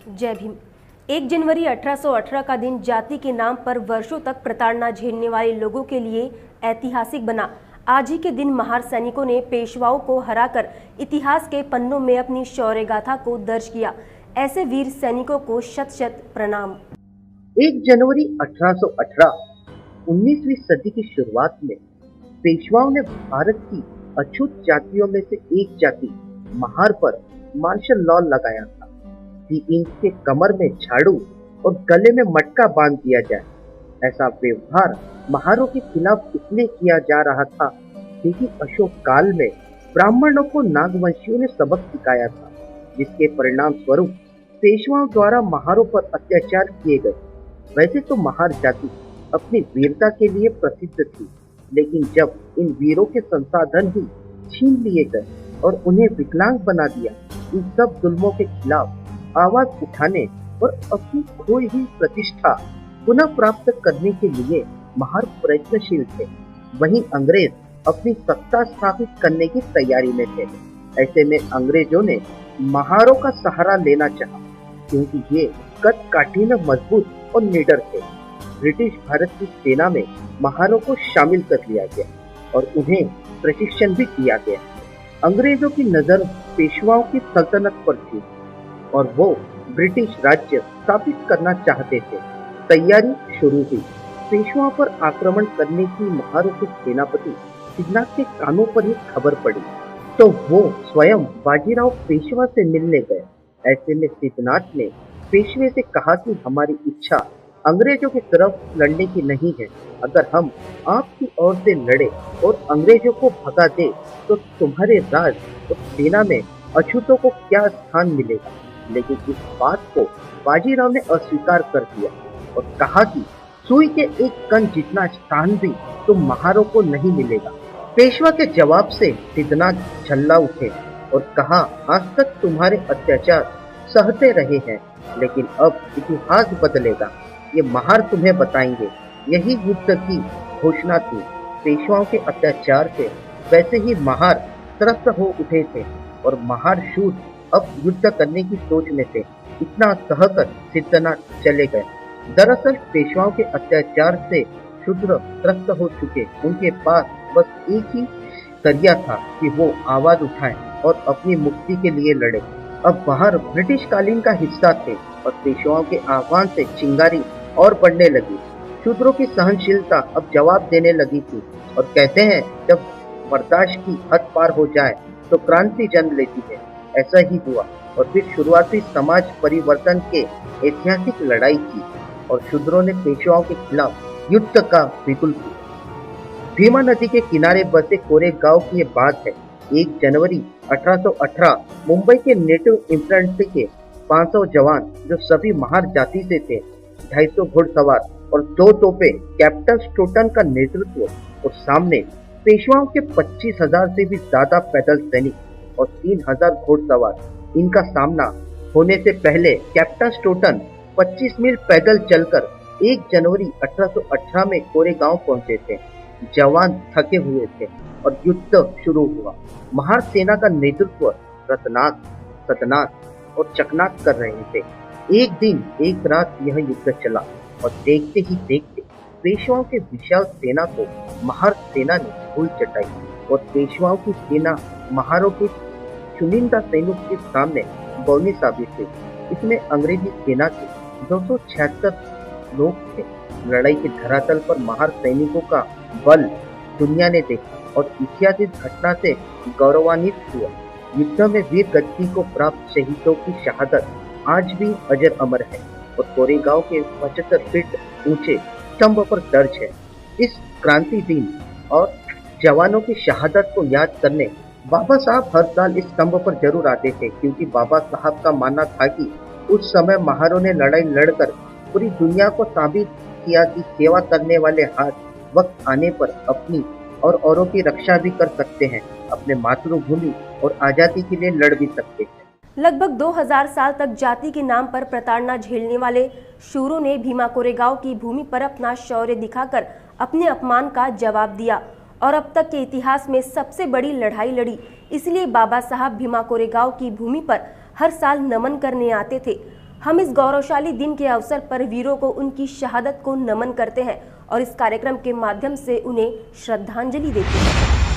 जय भीम। 1 जनवरी 1818 का दिन जाति के नाम पर वर्षों तक प्रताड़ना झेलने वाले लोगों के लिए ऐतिहासिक बना। आज ही के दिन महार सैनिकों ने पेशवाओं को हराकर इतिहास के पन्नों में अपनी शौर्य गाथा को दर्ज किया। ऐसे वीर सैनिकों को शत शत प्रणाम। 1 जनवरी 1818 19वीं सदी की शुरुआत में पेशवाओं ने भारत की अछूत जातियों में से एक जाति महार पर मार्शल लॉ लगाया था कि इनके कमर में झाड़ू और गले में मटका बांध दिया जाए। ऐसा व्यवहार महारों के खिलाफ इसलिए किया जा रहा था क्योंकि अशोक काल में ब्राह्मणों को नागवंशियों ने सबक सिखाया था, जिसके परिणाम स्वरूप पेशवाओं द्वारा महारों पर अत्याचार किए गए। वैसे तो महार जाति अपनी वीरता के लिए प्रसिद्ध थी, लेकिन जब इन वीरों के संसाधन ही छीन लिए गए और उन्हें विकलांग बना दिया, इन सब जुल्मों के खिलाफ आवाज उठाने और अपनी खोई हुई प्रतिष्ठा पुनः प्राप्त करने के लिए महार प्रयत्नशील थे। वहीं अंग्रेज अपनी सत्ता स्थापित करने की तैयारी में थे। ऐसे में अंग्रेजों ने महारों का सहारा लेना चाहा, क्योंकि ये कद काठी में मजबूत और निडर थे। ब्रिटिश भारत की सेना में महारों को शामिल कर लिया गया और उन्हें प्रशिक्षण भी दिया गया। अंग्रेजों की नजर पेशवाओं की सल्तनत पर थी और वो ब्रिटिश राज्य स्थापित करना चाहते थे। तैयारी शुरू हुई। पेशवाओं पर आक्रमण करने की महारों के सेनापति सिद्धनाथ के कानों पर ही खबर पड़ी तो वो स्वयं बाजीराव पेशवा से मिलने गए। ऐसे में सिद्धनाथ ने पेशवे से कहा कि हमारी इच्छा अंग्रेजों की तरफ लड़ने की नहीं है। अगर हम आपकी ओर से लड़े और अंग्रेजों को भगा दे तो तुम्हारे राज और सेना में अछूतों को क्या स्थान मिलेगा। लेकिन इस बात को बाजीराव ने अस्वीकार कर दिया और कहा कि सुई के एक कण जितना स्थान भी तुम महारों को नहीं मिलेगा। पेशवा के जवाब से सिद्धनाथ झल्ला उठे और कहा, आज तक तुम्हारे अत्याचार सहते रहे हैं, लेकिन अब इतिहास बदलेगा। ये महार तुम्हें बताएंगे। यही युद्ध की घोषणा थी। पेशवाओं के अत्याचार से वैसे ही महार त्रस्त हो उठे थे और महार शूर अब युद्ध करने की सोच में थे। इतना कहकर सिद्धनाथ चले गए। दरअसल पेशवाओं के अत्याचार से शूद्र त्रस्त हो चुके, उनके पास बस एक ही जरिया था कि वो आवाज उठाएं और अपनी मुक्ति के लिए लड़े। अब महार ब्रिटिश कालीन का हिस्सा थे और पेशवाओं के आह्वान से चिंगारी और बढ़ने लगी। शूद्रों की सहनशीलता अब जवाब देने लगी थी और कहते हैं, जब बर्दाश्त की हद पार हो जाए तो क्रांति जन्म लेती है। ऐसा ही हुआ और फिर शुरुआती समाज परिवर्तन के ऐतिहासिक लड़ाई की और शूद्रों ने पेशवाओं के खिलाफ युद्ध का बिगुल किया। भीमा नदी के किनारे बसे कोरेगांव की ये बात है। 1 जनवरी 1818 मुंबई के नेटिव इन्फेंट्री के 500 जवान, जो सभी महार जाति से थे, 250 घुड़सवार और 2 तोपें, कैप्टन स्टोटन का नेतृत्व और सामने पेशवाओं के 25,000 से भी ज्यादा पैदल सैनिक और 3,000 घुड़सवार। इनका सामना होने से पहले कैप्टन स्टोटन 25 मील पैदल चलकर 1 जनवरी 1818 में कोरेगांव पहुंचे थे। जवान थके हुए थे और युद्ध शुरू हुआ। महार सेना का नेतृत्व रतनाथ, सतनाथ और चकनाथ कर रहे थे। एक दिन एक रात यह युद्ध चला और देखते ही देखते पेशवाओं के विशाल सेना को महार सेना ने धूल चटाई और पेशवाओं की सेना महारों के चुनिंदा सैनिकों के सामने बौनी साबित हुई। इसमें अंग्रेजी सेना के 276 लोग थे। लड़ाई के धरातल पर महार सैनिकों का बल दुनिया ने देखा और ऐतिहासिक घटना से गौरवान्वित हुआ। युद्ध में वीर गति को प्राप्त शहीदों की शहादत आज भी अजर अमर है और कोरेगांव के 75 फीट ऊंचे स्तंभ पर दर्ज है। इस क्रांति दिन और जवानों की शहादत को याद करने बाबा साहब हर साल इस स्तंभ पर जरूर आते थे, क्योंकि बाबा साहब का मानना था कि उस समय महारों ने लड़ाई लड़कर पूरी दुनिया को साबित किया कि सेवा करने वाले हाथ वक्त आने पर अपनी और औरों की रक्षा भी कर सकते हैं, अपने मातृभूमि और आजादी के लिए लड़ भी सकते हैं। लगभग 2000 साल तक जाति के नाम पर प्रताड़ना झेलने वाले शूरों ने भीमा कोरेगांव की भूमि पर अपना शौर्य दिखाकर अपने अपमान का जवाब दिया और अब तक के इतिहास में सबसे बड़ी लड़ाई लड़ी। इसलिए बाबा साहब भीमा कोरेगांव की भूमि पर हर साल नमन करने आते थे। हम इस गौरवशाली दिन के अवसर पर वीरों को उनकी शहादत को नमन करते हैं और इस कार्यक्रम के माध्यम से उन्हें श्रद्धांजलि देते हैं।